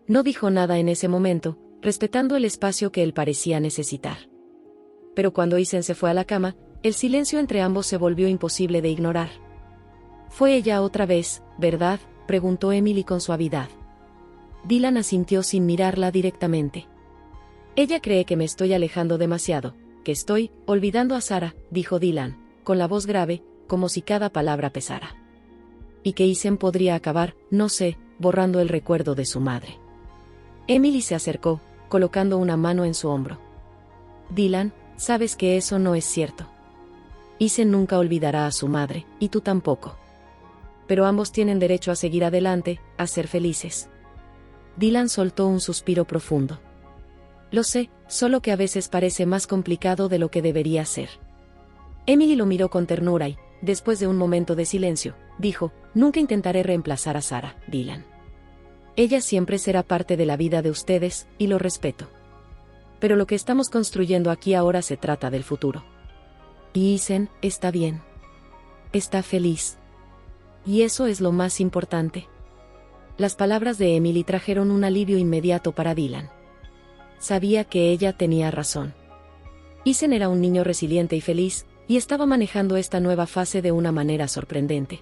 No dijo nada en ese momento, respetando el espacio que él parecía necesitar. Pero cuando Isen se fue a la cama, el silencio entre ambos se volvió imposible de ignorar. «Fue ella otra vez, ¿verdad?», preguntó Emily con suavidad. Dylan asintió sin mirarla directamente. «Ella cree que me estoy alejando demasiado, que estoy olvidando a Sarah», dijo Dylan, con la voz grave, como si cada palabra pesara. «Y que Isen podría acabar, no sé, borrando el recuerdo de su madre». Emily se acercó, colocando una mano en su hombro. «Dylan, sabes que eso no es cierto. Isen nunca olvidará a su madre, y tú tampoco. Pero ambos tienen derecho a seguir adelante, a ser felices. Dylan soltó un suspiro profundo. Lo sé, solo que a veces parece más complicado de lo que debería ser. Emily lo miró con ternura y, después de un momento de silencio, dijo: nunca intentaré reemplazar a Sarah, Dylan. Ella siempre será parte de la vida de ustedes, y lo respeto. Pero lo que estamos construyendo aquí ahora se trata del futuro. Y Ethan está bien. Está feliz. Y eso es lo más importante. Las palabras de Emily trajeron un alivio inmediato para Dylan. Sabía que ella tenía razón. Ethan era un niño resiliente y feliz, y estaba manejando esta nueva fase de una manera sorprendente.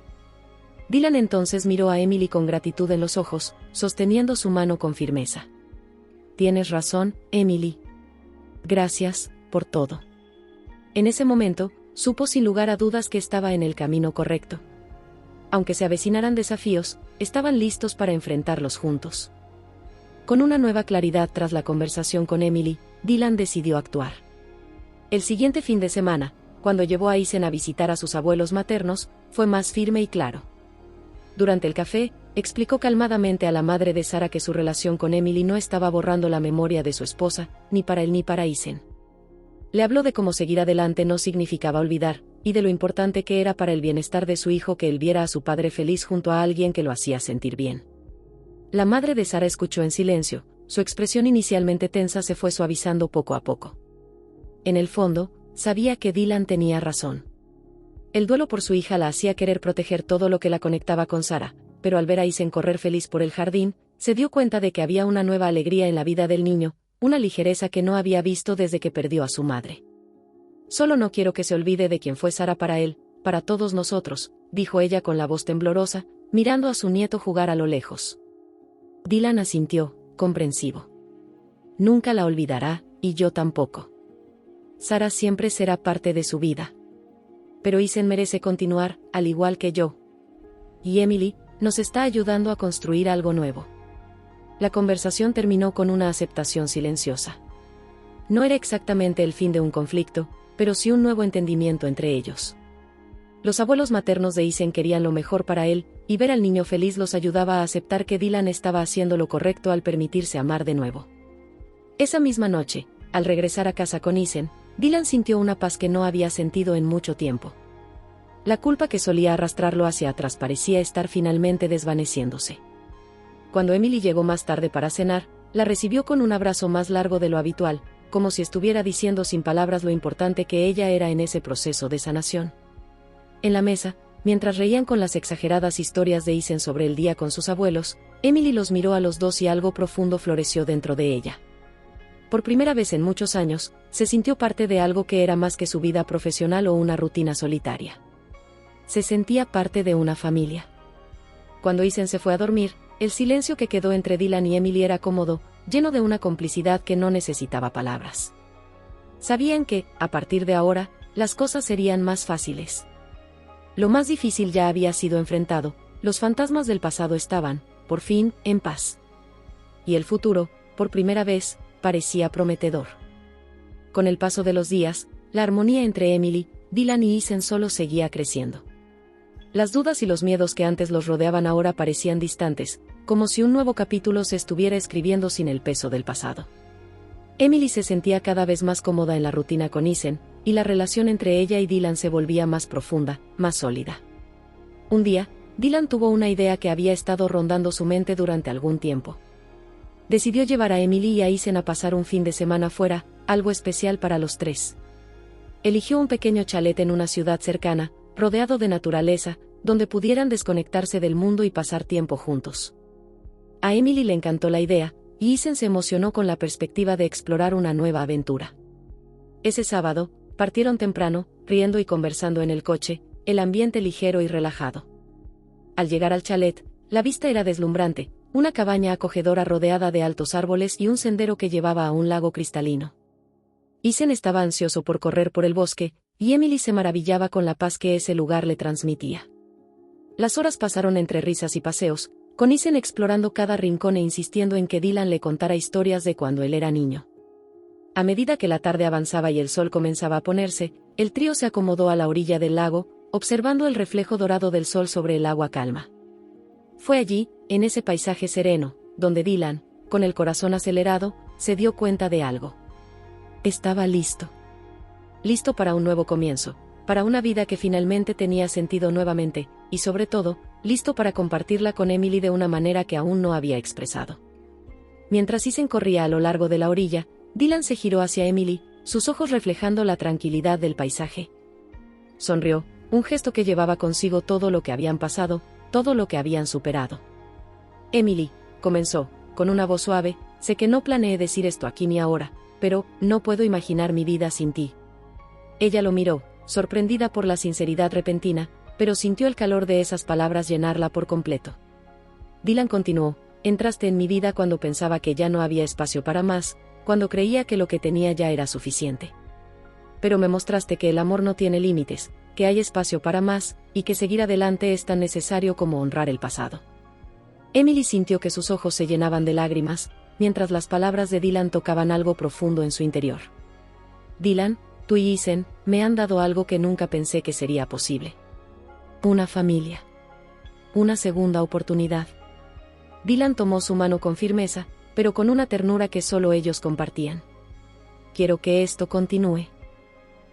Dylan entonces miró a Emily con gratitud en los ojos, sosteniendo su mano con firmeza. Tienes razón, Emily. Gracias, por todo. En ese momento, supo sin lugar a dudas que estaba en el camino correcto. Aunque se avecinaran desafíos, estaban listos para enfrentarlos juntos. Con una nueva claridad tras la conversación con Emily, Dylan decidió actuar. El siguiente fin de semana, cuando llevó a Ethan a visitar a sus abuelos maternos, fue más firme y claro. Durante el café, explicó calmadamente a la madre de Sarah que su relación con Emily no estaba borrando la memoria de su esposa, ni para él ni para Ethan. Le habló de cómo seguir adelante no significaba olvidar, y de lo importante que era para el bienestar de su hijo que él viera a su padre feliz junto a alguien que lo hacía sentir bien. La madre de Sarah escuchó en silencio, su expresión inicialmente tensa se fue suavizando poco a poco. En el fondo, sabía que Dylan tenía razón. El duelo por su hija la hacía querer proteger todo lo que la conectaba con Sarah, pero al ver a Ethan correr feliz por el jardín, se dio cuenta de que había una nueva alegría en la vida del niño, una ligereza que no había visto desde que perdió a su madre. Solo no quiero que se olvide de quién fue Sarah para él, para todos nosotros, dijo ella con la voz temblorosa, mirando a su nieto jugar a lo lejos. Dylan asintió, comprensivo. Nunca la olvidará, y yo tampoco. Sarah siempre será parte de su vida. Pero Ethan merece continuar, al igual que yo. Y Emily, nos está ayudando a construir algo nuevo. La conversación terminó con una aceptación silenciosa. No era exactamente el fin de un conflicto, pero sí un nuevo entendimiento entre ellos. Los abuelos maternos de Ethan querían lo mejor para él, y ver al niño feliz los ayudaba a aceptar que Dylan estaba haciendo lo correcto al permitirse amar de nuevo. Esa misma noche, al regresar a casa con Ethan, Dylan sintió una paz que no había sentido en mucho tiempo. La culpa que solía arrastrarlo hacia atrás parecía estar finalmente desvaneciéndose. Cuando Emily llegó más tarde para cenar, la recibió con un abrazo más largo de lo habitual, como si estuviera diciendo sin palabras lo importante que ella era en ese proceso de sanación. En la mesa, mientras reían con las exageradas historias de Ethan sobre el día con sus abuelos, Emily los miró a los dos y algo profundo floreció dentro de ella. Por primera vez en muchos años, se sintió parte de algo que era más que su vida profesional o una rutina solitaria. Se sentía parte de una familia. Cuando Ethan se fue a dormir, el silencio que quedó entre Dylan y Emily era cómodo, lleno de una complicidad que no necesitaba palabras. Sabían que, a partir de ahora, las cosas serían más fáciles. Lo más difícil ya había sido enfrentado, los fantasmas del pasado estaban, por fin, en paz. Y el futuro, por primera vez, parecía prometedor. Con el paso de los días, la armonía entre Emily, Dylan y Ethan solo seguía creciendo. Las dudas y los miedos que antes los rodeaban ahora parecían distantes, como si un nuevo capítulo se estuviera escribiendo sin el peso del pasado. Emily se sentía cada vez más cómoda en la rutina con Ethan, y la relación entre ella y Dylan se volvía más profunda, más sólida. Un día, Dylan tuvo una idea que había estado rondando su mente durante algún tiempo. Decidió llevar a Emily y a Ethan a pasar un fin de semana fuera, algo especial para los tres. Eligió un pequeño chalet en una ciudad cercana, rodeado de naturaleza, donde pudieran desconectarse del mundo y pasar tiempo juntos. A Emily le encantó la idea, y Ethan se emocionó con la perspectiva de explorar una nueva aventura. Ese sábado, partieron temprano, riendo y conversando en el coche, el ambiente ligero y relajado. Al llegar al chalet, la vista era deslumbrante, una cabaña acogedora rodeada de altos árboles y un sendero que llevaba a un lago cristalino. Ethan estaba ansioso por correr por el bosque, y Emily se maravillaba con la paz que ese lugar le transmitía. Las horas pasaron entre risas y paseos, con Ethan explorando cada rincón e insistiendo en que Dylan le contara historias de cuando él era niño. A medida que la tarde avanzaba y el sol comenzaba a ponerse, el trío se acomodó a la orilla del lago, observando el reflejo dorado del sol sobre el agua calma. Fue allí, en ese paisaje sereno, donde Dylan, con el corazón acelerado, se dio cuenta de algo. Estaba listo. Listo para un nuevo comienzo, para una vida que finalmente tenía sentido nuevamente, y sobre todo, listo para compartirla con Emily de una manera que aún no había expresado. Mientras Ethan corría a lo largo de la orilla, Dylan se giró hacia Emily, sus ojos reflejando la tranquilidad del paisaje. Sonrió, un gesto que llevaba consigo todo lo que habían pasado, todo lo que habían superado. Emily, comenzó, con una voz suave, sé que no planeé decir esto aquí ni ahora, pero no puedo imaginar mi vida sin ti. Ella lo miró, sorprendida por la sinceridad repentina, pero sintió el calor de esas palabras llenarla por completo. Dylan continuó, entraste en mi vida cuando pensaba que ya no había espacio para más, cuando creía que lo que tenía ya era suficiente. Pero me mostraste que el amor no tiene límites, que hay espacio para más, y que seguir adelante es tan necesario como honrar el pasado. Emily sintió que sus ojos se llenaban de lágrimas, mientras las palabras de Dylan tocaban algo profundo en su interior. Dylan, tú y Ethan, me han dado algo que nunca pensé que sería posible. Una familia. Una segunda oportunidad. Dylan tomó su mano con firmeza, pero con una ternura que solo ellos compartían. Quiero que esto continúe.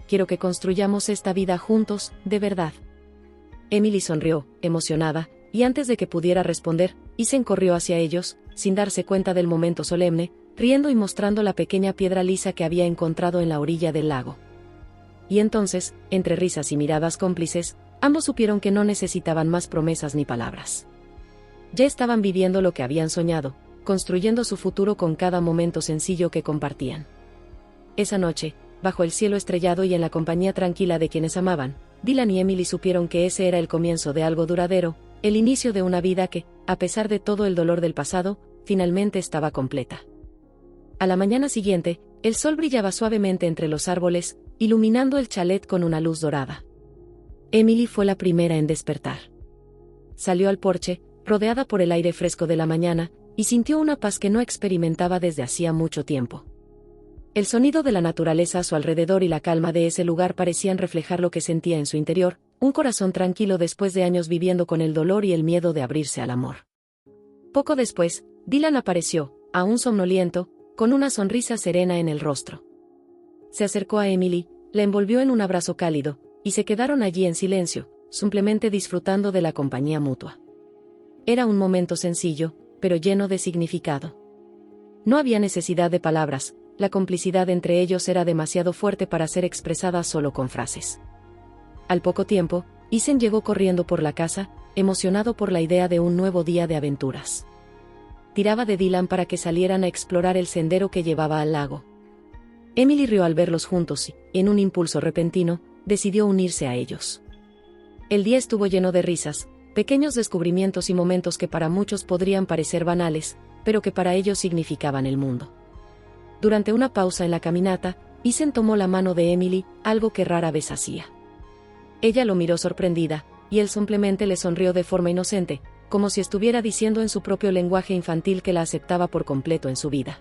Quiero que construyamos esta vida juntos, de verdad. Emily sonrió, emocionada, y antes de que pudiera responder, Ethan corrió hacia ellos, sin darse cuenta del momento solemne, riendo y mostrando la pequeña piedra lisa que había encontrado en la orilla del lago. Y entonces, entre risas y miradas cómplices, ambos supieron que no necesitaban más promesas ni palabras. Ya estaban viviendo lo que habían soñado, construyendo su futuro con cada momento sencillo que compartían. Esa noche, bajo el cielo estrellado y en la compañía tranquila de quienes amaban, Dylan y Emily supieron que ese era el comienzo de algo duradero, el inicio de una vida que, a pesar de todo el dolor del pasado, finalmente estaba completa. A la mañana siguiente, el sol brillaba suavemente entre los árboles, iluminando el chalet con una luz dorada. Emily fue la primera en despertar. Salió al porche, rodeada por el aire fresco de la mañana, y sintió una paz que no experimentaba desde hacía mucho tiempo. El sonido de la naturaleza a su alrededor y la calma de ese lugar parecían reflejar lo que sentía en su interior, un corazón tranquilo después de años viviendo con el dolor y el miedo de abrirse al amor. Poco después, Dylan apareció, aún somnoliento, con una sonrisa serena en el rostro. Se acercó a Emily, la envolvió en un abrazo cálido, y se quedaron allí en silencio, simplemente disfrutando de la compañía mutua. Era un momento sencillo, pero lleno de significado. No había necesidad de palabras, la complicidad entre ellos era demasiado fuerte para ser expresada solo con frases. Al poco tiempo, Ethan llegó corriendo por la casa, emocionado por la idea de un nuevo día de aventuras. Tiraba de Dylan para que salieran a explorar el sendero que llevaba al lago. Emily rió al verlos juntos y, en un impulso repentino, decidió unirse a ellos. El día estuvo lleno de risas, pequeños descubrimientos y momentos que para muchos podrían parecer banales, pero que para ellos significaban el mundo. Durante una pausa en la caminata, Ethan tomó la mano de Emily, algo que rara vez hacía. Ella lo miró sorprendida, y él simplemente le sonrió de forma inocente, como si estuviera diciendo en su propio lenguaje infantil que la aceptaba por completo en su vida.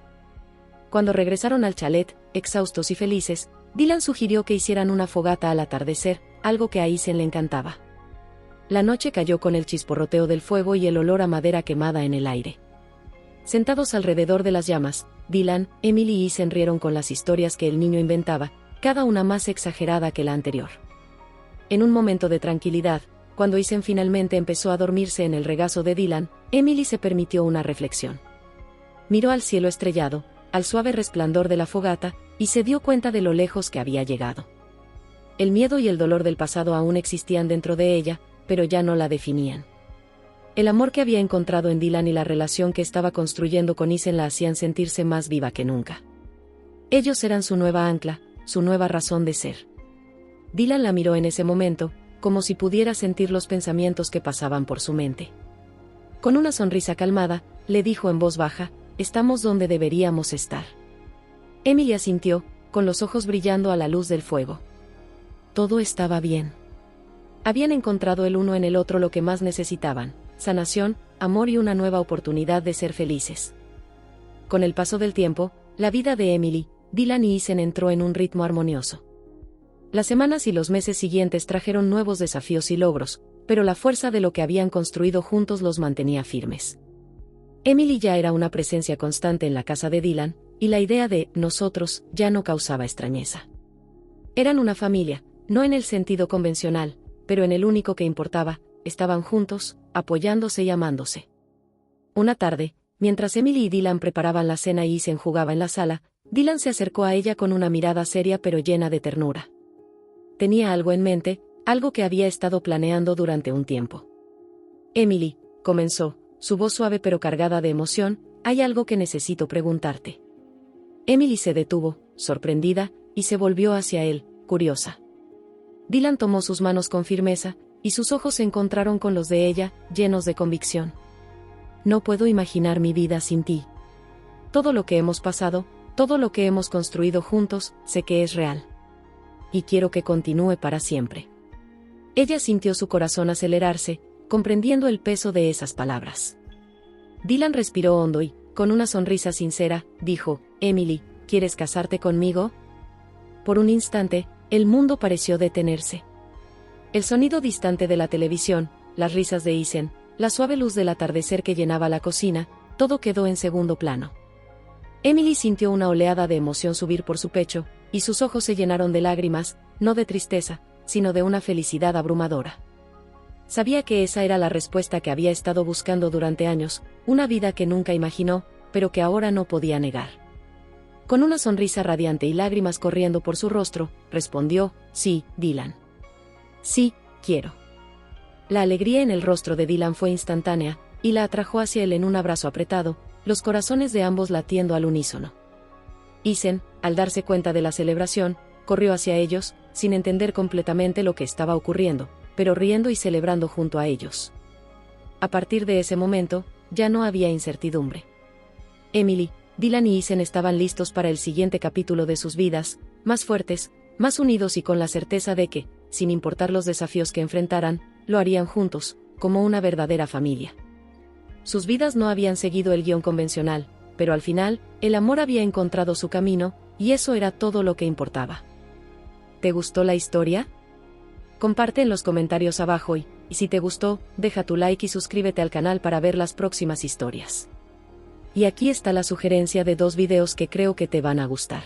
Cuando regresaron al chalet, exhaustos y felices, Dylan sugirió que hicieran una fogata al atardecer, algo que a Ethan le encantaba. La noche cayó con el chisporroteo del fuego y el olor a madera quemada en el aire. Sentados alrededor de las llamas, Dylan, Emily y Ethan rieron con las historias que el niño inventaba, cada una más exagerada que la anterior. En un momento de tranquilidad, cuando Ethan finalmente empezó a dormirse en el regazo de Dylan, Emily se permitió una reflexión. Miró al cielo estrellado, al suave resplandor de la fogata, y se dio cuenta de lo lejos que había llegado. El miedo y el dolor del pasado aún existían dentro de ella, pero ya no la definían. El amor que había encontrado en Dylan y la relación que estaba construyendo con Ethan la hacían sentirse más viva que nunca. Ellos eran su nueva ancla, su nueva razón de ser. Dylan la miró en ese momento, como si pudiera sentir los pensamientos que pasaban por su mente. Con una sonrisa calmada, le dijo en voz baja, «Estamos donde deberíamos estar». Emily asintió, con los ojos brillando a la luz del fuego. Todo estaba bien. Habían encontrado el uno en el otro lo que más necesitaban, sanación, amor y una nueva oportunidad de ser felices. Con el paso del tiempo, la vida de Emily, Dylan y Ethan entró en un ritmo armonioso. Las semanas y los meses siguientes trajeron nuevos desafíos y logros, pero la fuerza de lo que habían construido juntos los mantenía firmes. Emily ya era una presencia constante en la casa de Dylan, y la idea de nosotros ya no causaba extrañeza. Eran una familia, no en el sentido convencional, pero en el único que importaba, estaban juntos, apoyándose y amándose. Una tarde, mientras Emily y Dylan preparaban la cena y Isen jugaba en la sala, Dylan se acercó a ella con una mirada seria pero llena de ternura. Tenía algo en mente, algo que había estado planeando durante un tiempo. Emily, comenzó, su voz suave pero cargada de emoción, hay algo que necesito preguntarte. Emily se detuvo, sorprendida, y se volvió hacia él, curiosa. Dylan tomó sus manos con firmeza, y sus ojos se encontraron con los de ella, llenos de convicción. No puedo imaginar mi vida sin ti. Todo lo que hemos pasado, todo lo que hemos construido juntos, sé que es real. Y quiero que continúe para siempre. Ella sintió su corazón acelerarse, comprendiendo el peso de esas palabras. Dylan respiró hondo y, con una sonrisa sincera, dijo, Emily, ¿quieres casarte conmigo? Por un instante, el mundo pareció detenerse. El sonido distante de la televisión, las risas de Isen, la suave luz del atardecer que llenaba la cocina, todo quedó en segundo plano. Emily sintió una oleada de emoción subir por su pecho, y sus ojos se llenaron de lágrimas, no de tristeza, sino de una felicidad abrumadora. Sabía que esa era la respuesta que había estado buscando durante años, una vida que nunca imaginó, pero que ahora no podía negar. Con una sonrisa radiante y lágrimas corriendo por su rostro, respondió, sí, Dylan. Sí, quiero. La alegría en el rostro de Dylan fue instantánea, y la atrajo hacia él en un abrazo apretado, los corazones de ambos latiendo al unísono. Isen, al darse cuenta de la celebración, corrió hacia ellos, sin entender completamente lo que estaba ocurriendo, pero riendo y celebrando junto a ellos. A partir de ese momento, ya no había incertidumbre. Emily, Dylan y Isen estaban listos para el siguiente capítulo de sus vidas, más fuertes, más unidos y con la certeza de que, sin importar los desafíos que enfrentaran, lo harían juntos, como una verdadera familia. Sus vidas no habían seguido el guión convencional, pero al final, el amor había encontrado su camino, y eso era todo lo que importaba. ¿Te gustó la historia? Comparte en los comentarios abajo y si te gustó, deja tu like y suscríbete al canal para ver las próximas historias. Y aquí está la sugerencia de 2 videos que creo que te van a gustar.